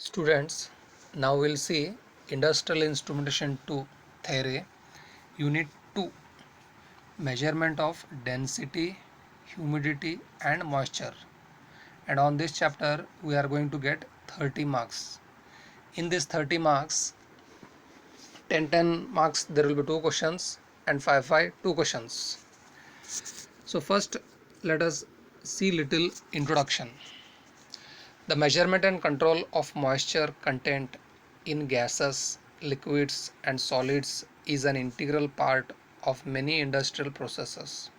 Students, now we'll see Industrial Instrumentation 2 Theory, Unit 2, Measurement of Density, Humidity and Moisture. And on this chapter, we are going to get 30 marks. In this 30 marks, 10 marks, there will be 2 questions and 5 2 questions. So first, let us see little introduction. The measurement and control of moisture content in gases, liquids and solids is an integral part of many industrial processes.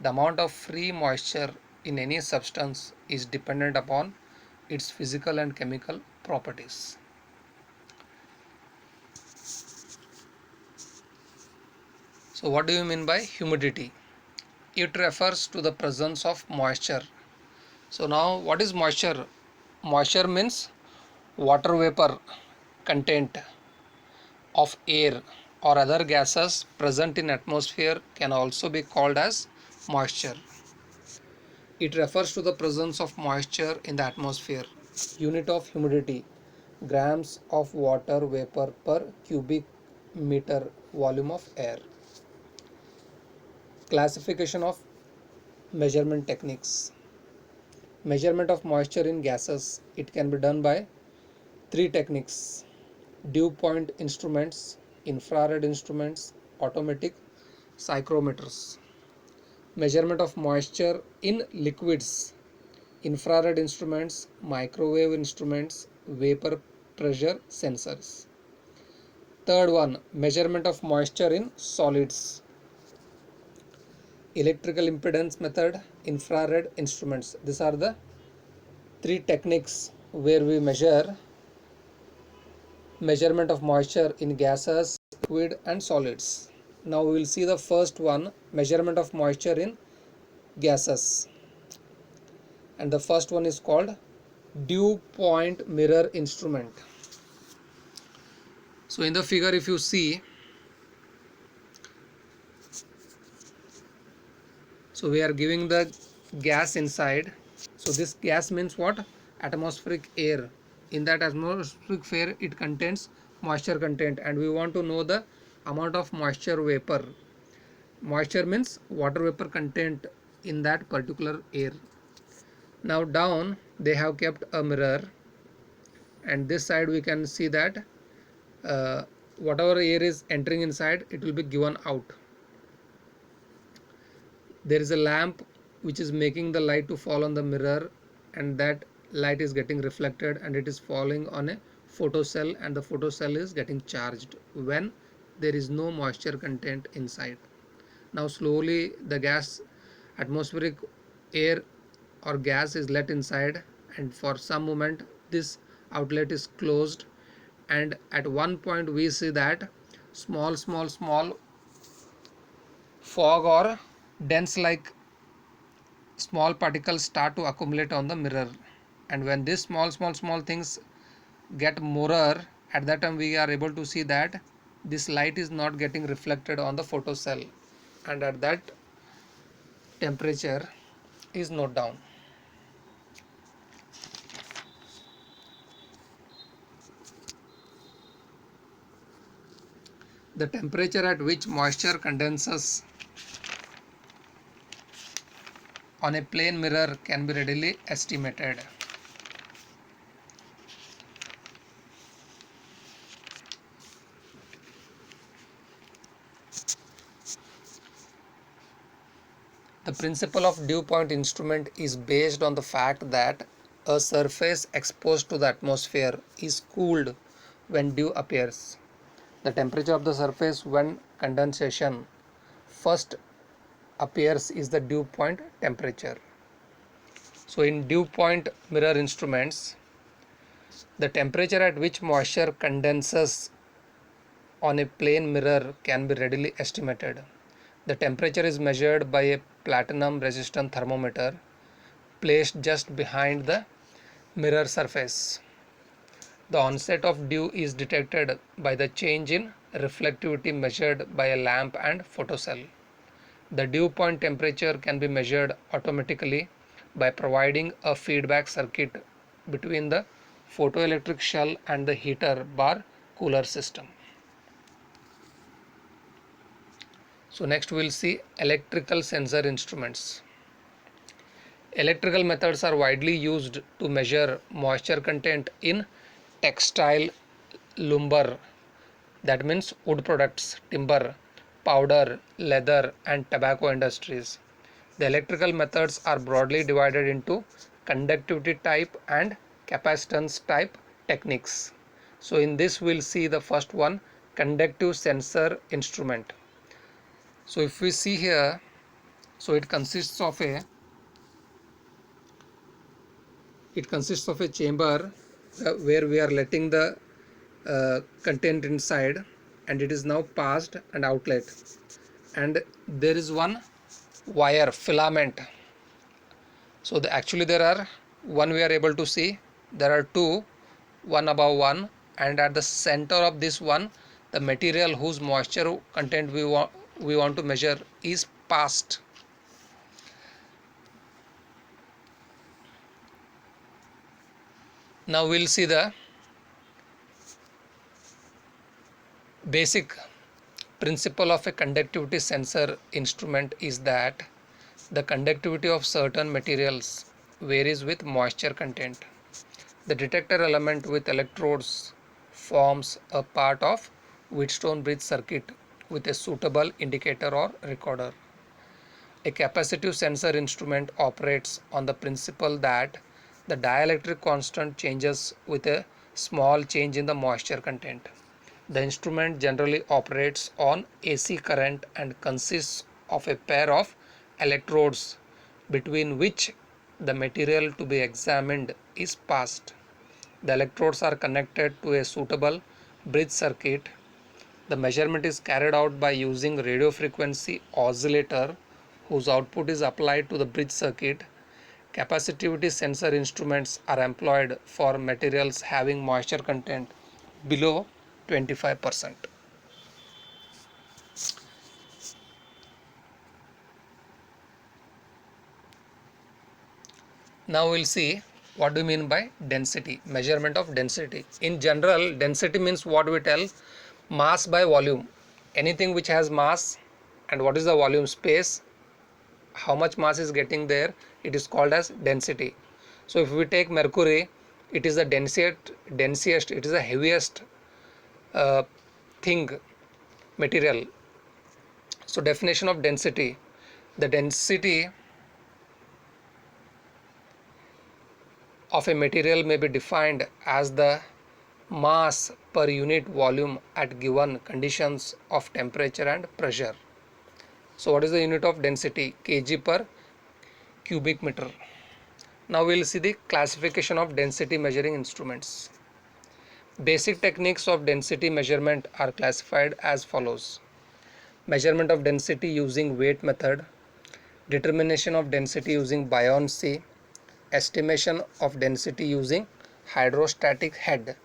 The amount of free moisture in any substance is dependent upon its physical and chemical properties. So what do you mean by humidity? It refers to the presence of moisture. So now what is moisture? Moisture means water vapor content of air or other gases present in atmosphere can also be called as moisture. It refers to the presence of moisture in the atmosphere. Unit of humidity: grams of water vapor per cubic meter volume of air. Classification of measurement techniques. Measurement of moisture in gases. It can be done by 3 techniques: dew point instruments, infrared instruments, automatic psychrometers. Measurement of moisture in liquids: infrared instruments, microwave instruments, vapor pressure sensors. Third one, measurement of moisture in solids: electrical impedance method, infrared instruments. These are the 3 techniques where we measurement of moisture in gases, liquid and solids. Now we will see the first one, measurement of moisture in gases, and the first one is called dew point mirror instrument. So in the figure, if you see, so we are giving the gas inside. So this gas means what? Atmospheric air. In that atmospheric air, it contains moisture content, and we want to know the amount of moisture vapor. Moisture means water vapor content in that particular air. Now down they have kept a mirror, and this side we can see that whatever air is entering inside, it will be given out. There is a lamp which is making the light to fall on the mirror, and that light is getting reflected and it is falling on a photocell, and the photocell is getting charged when there is no moisture content inside. Now slowly the gas, atmospheric air or gas is let inside, and for some moment this outlet is closed, and at one point we see that small fog or dense like small particles start to accumulate on the mirror. And when these small things get moorer, at that time we are able to see that this light is not getting reflected on the photocell, and at that temperature is noted down. The temperature at which moisture condenses on a plane mirror can be readily estimated. The principle of dew point instrument is based on the fact that a surface exposed to the atmosphere is cooled when dew appears. The temperature of the surface when condensation first appears is the dew point temperature. So in dew point mirror instruments, the temperature at which moisture condenses on a plane mirror can be readily estimated. The temperature is measured by a platinum resistant thermometer placed just behind the mirror surface. The onset of dew is detected by the change in reflectivity measured by a lamp and photocell. The dew point temperature can be measured automatically by providing a feedback circuit between the photoelectric shell and the heater bar cooler system. So next we'll see electrical sensor instruments. Electrical methods are widely used to measure moisture content in textile, lumber, that means wood products, timber, powder, leather and tobacco industries. The electrical methods are broadly divided into conductivity type and capacitance type techniques. So in this we'll see the first one, conductive sensor instrument. So if we see here, so it consists of a chamber where we are letting the content inside, and it is now passed and outlet, and there is one wire filament. So actually there are one we are able to see, there are two, one above one, and at the center of this one the material whose moisture content we want to measure is passed. Now we'll see the basic principle of a conductivity sensor instrument is that the conductivity of certain materials varies with moisture content. The detector element with electrodes forms a part of Wheatstone bridge circuit with a suitable indicator or recorder. A capacitive sensor instrument operates on the principle that the dielectric constant changes with a small change in the moisture content. The instrument generally operates on AC current and consists of a pair of electrodes between which the material to be examined is passed. The electrodes are connected to a suitable bridge circuit. The measurement is carried out by using radio frequency oscillator whose output is applied to the bridge circuit. Capacitivity sensor instruments are employed for materials having moisture content below 25%. Now we'll see what do you mean by density, measurement of density. In general, density means what we tell, mass by volume. Anything which has mass, and what is the volume, space, how much mass is getting there, it is called as density. So if we take mercury, it is the densiest, it is the heaviest thing, material. So definition of density, the density of a material may be defined as the mass per unit volume at given conditions of temperature and pressure. So what is the unit of density? Kg per cubic meter. Now we will see the classification of density measuring instruments. Basic techniques of density measurement are classified as follows: measurement of density using weight method, determination of density using buoyancy, estimation of density using hydrostatic head,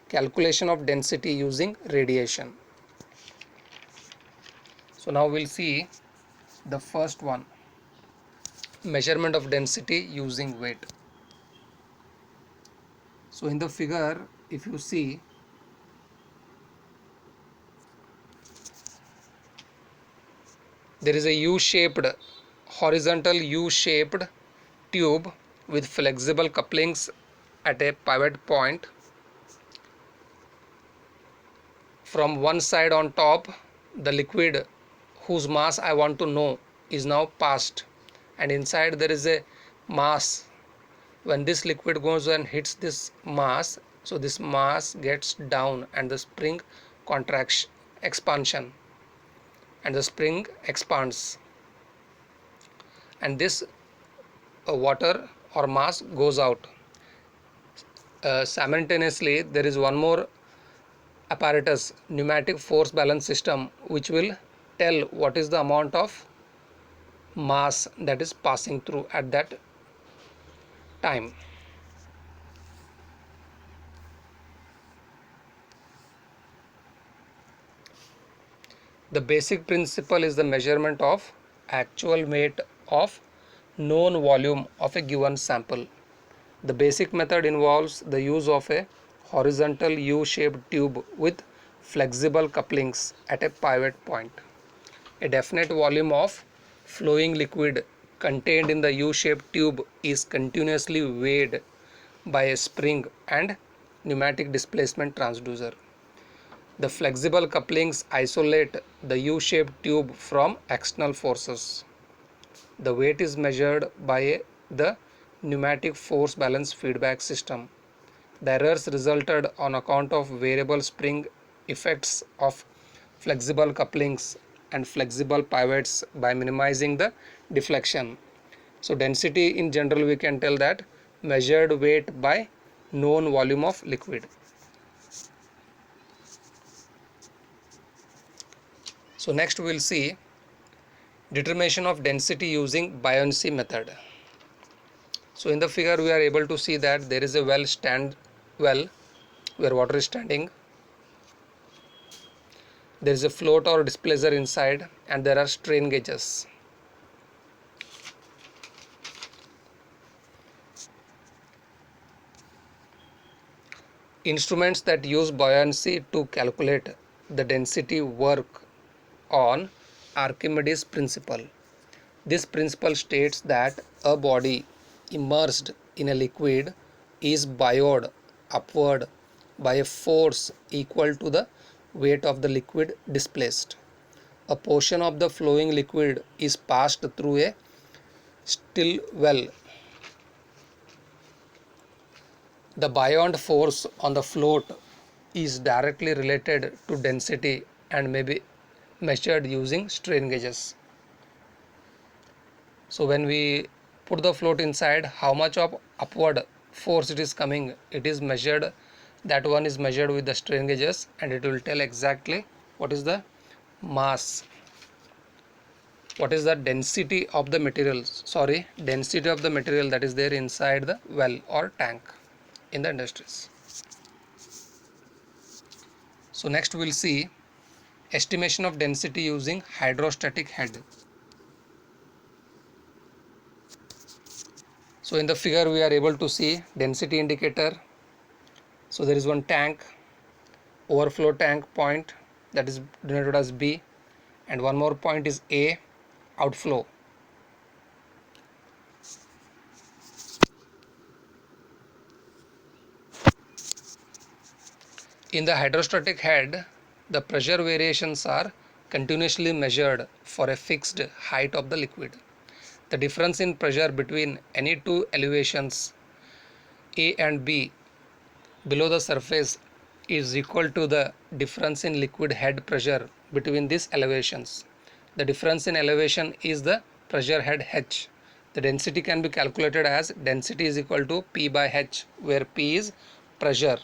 calculation of density using radiation. So now we'll see the first one, measurement of density using weight. So in the figure, if you see, there is a U-shaped, horizontal U-shaped tube with flexible couplings at a pivot point. From one side on top, the liquid whose mass I want to know is now passed, and inside there is a mass. When this liquid goes and hits this mass, so this mass gets down and the spring contraction, expansion, and the spring expands, and this water or mass goes out. Simultaneously, there is one more apparatus, pneumatic force balance system, which will tell what is the amount of mass that is passing through at that time. The basic principle is the measurement of actual weight of known volume of a given sample. The basic method involves the use of a horizontal U-shaped tube with flexible couplings at a pivot point. A definite volume of flowing liquid contained in the U-shaped tube is continuously weighed by a spring and pneumatic displacement transducer. The flexible couplings isolate the U-shaped tube from external forces. The weight is measured by the pneumatic force balance feedback system. The errors resulted on account of variable spring effects of flexible couplings and flexible pivots by minimizing the deflection. So density in general we can tell that measured weight by known volume of liquid. So next we will see determination of density using buoyancy method. So in the figure we are able to see that there is a well where water is standing. There is a float or displacer inside and there are strain gauges. Instruments that use buoyancy to calculate the density work on Archimedes' principle. This principle states that a body immersed in a liquid is buoyed upward by a force equal to the weight of the liquid displaced. A portion of the flowing liquid is passed through a still well. The buoyant force on the float is directly related to density and may be measured using strain gauges. So when we put the float inside, how much of upward force it is coming, it is measured, that one is measured with the strain gauges and it will tell exactly what is the mass, what is the density of the material, density of the material that is there inside the well or tank in the industries. So next we will see estimation of density using hydrostatic head. So in the figure we are able to see density indicator. So there is one tank, overflow tank point, that is denoted as B, and one more point is A, outflow. In the hydrostatic head, the pressure variations are continuously measured for a fixed height of the liquid. The difference in pressure between any two elevations A and B below the surface is equal to the difference in liquid head pressure between these elevations. The difference in elevation is the pressure head H. The density can be calculated as density is equal to P by H, where P is pressure.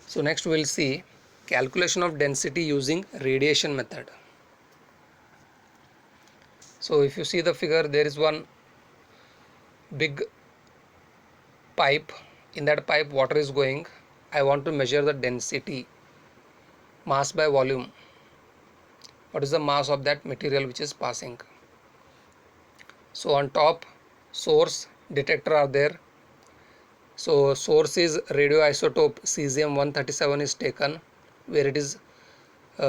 So next we will see calculation of density using radiation method. So if you see the figure, there is one big pipe. In that pipe water is going. I want to measure the density, mass by volume. What is the mass of that material which is passing? So on top, source, detector are there. So source is radioisotope cesium-137 is taken, where it is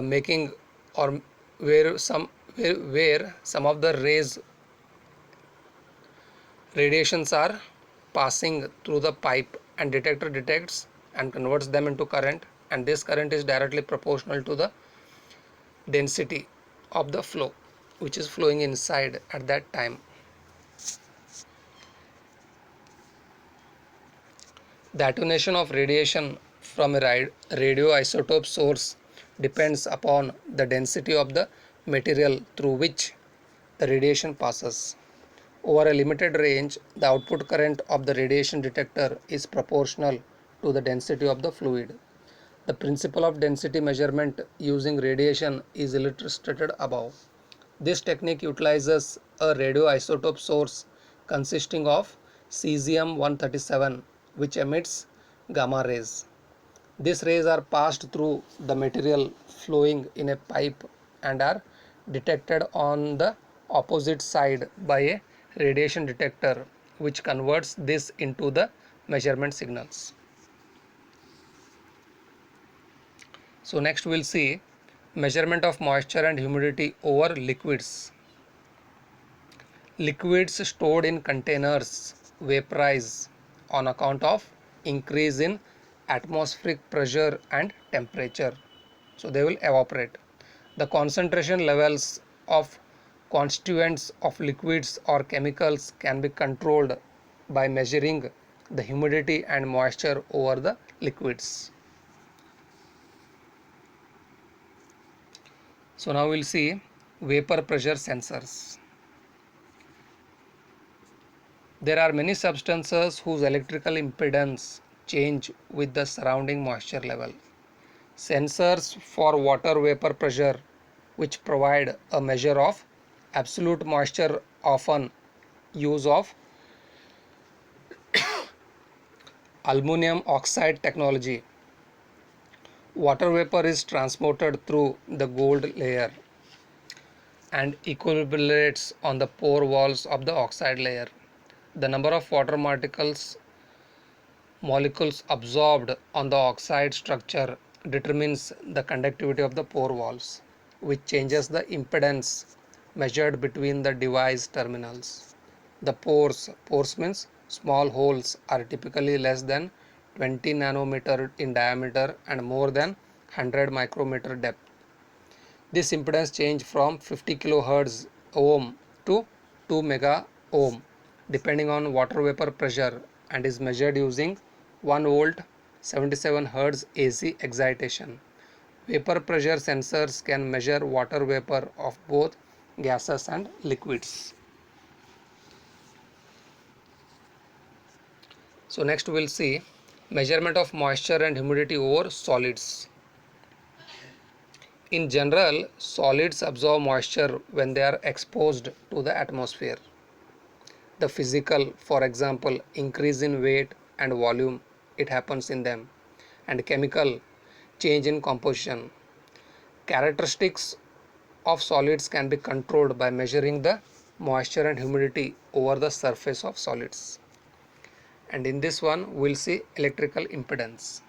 making, or where some of the radiations are passing through the pipe, and detector detects and converts them into current, and this current is directly proportional to the density of the flow which is flowing inside at that time. The attenuation of radiation from a radioisotope source depends upon the density of the material through which the radiation passes. Over a limited range, the output current of the radiation detector is proportional to the density of the fluid. The principle of density measurement using radiation is illustrated above. This technique utilizes a radioisotope source consisting of cesium-137, which emits gamma rays. These rays are passed through the material flowing in a pipe and are detected on the opposite side by a radiation detector, which converts this into the measurement signals. So next we'll see measurement of moisture and humidity over liquids. Liquids stored in containers vaporize on account of increase in atmospheric pressure and temperature. So they will evaporate. The concentration levels of constituents of liquids or chemicals can be controlled by measuring the humidity and moisture over the liquids. So now we'll see vapor pressure sensors. There are many substances whose electrical impedance change with the surrounding moisture level. Sensors for water vapor pressure, which provide a measure of absolute moisture, often use of aluminum oxide technology. Water vapor is transported through the gold layer and equilibrates on the pore walls of the oxide layer. The number of water molecules absorbed on the oxide structure determines the conductivity of the pore walls, which changes the impedance measured between the device terminals. The pores means small holes, are typically less than 20 nanometer in diameter and more than 100 micrometer depth. This impedance change from 50 kilohertz ohm to 2 mega ohm depending on water vapor pressure and is measured using 1 volt 77 hertz AC excitation. Vapor pressure sensors can measure water vapor of both gases and liquids. So next we'll see measurement of moisture and humidity over solids. In general, solids absorb moisture when they are exposed to the atmosphere. The physical, for example, increase in weight and volume, it happens in them, and chemical change in composition. Characteristics of solids can be controlled by measuring the moisture and humidity over the surface of solids. And in this one, we'll see electrical impedance.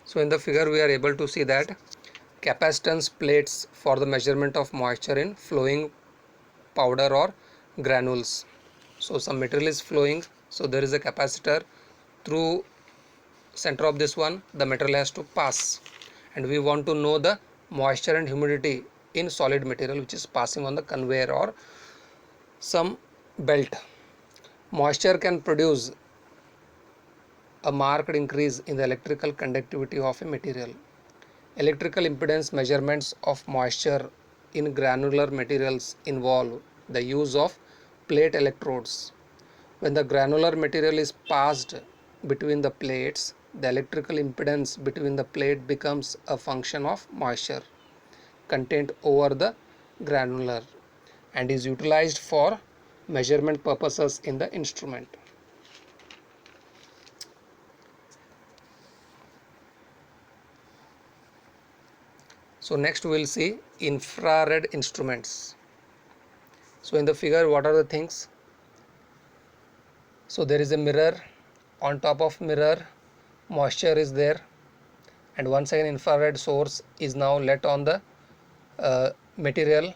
So in the figure we are able to see that capacitance plates for the measurement of moisture in flowing powder or granules. So some material is flowing, so there is a capacitor. Through center of this one the material has to pass, and we want to know the moisture and humidity in solid material which is passing on the conveyor or some belt. Moisture can produce a marked increase in the electrical conductivity of a material. Electrical impedance measurements of moisture in granular materials involve the use of plate electrodes. When the granular material is passed between the plates, the electrical impedance between the plate becomes a function of moisture content over the granular and is utilized for measurement purposes in the instrument. So next we will see infrared instruments. So in the figure, what are the things? So there is a mirror. On top of mirror, moisture is there, and once again infrared source is now let on the material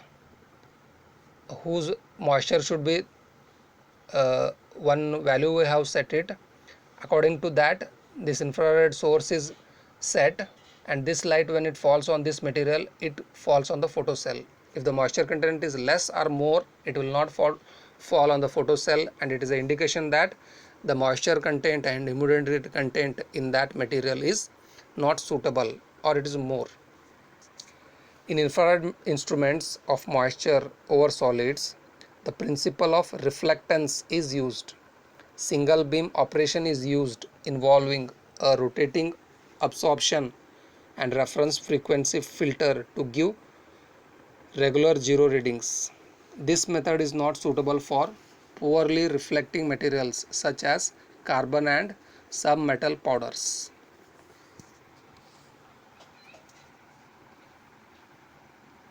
whose moisture should be one value we have set it. According to that, this infrared source is set, and this light, when it falls on this material, it falls on the photocell. If the moisture content is less or more, it will not fall on the photocell, and it is an indication that the moisture content and humidity content in that material is not suitable, or it is more. In infrared instruments of moisture over solids, the principle of reflectance is used. Single beam operation is used involving a rotating absorption and reference frequency filter to give regular zero readings. This method is not suitable for poorly reflecting materials such as carbon and some metal powders.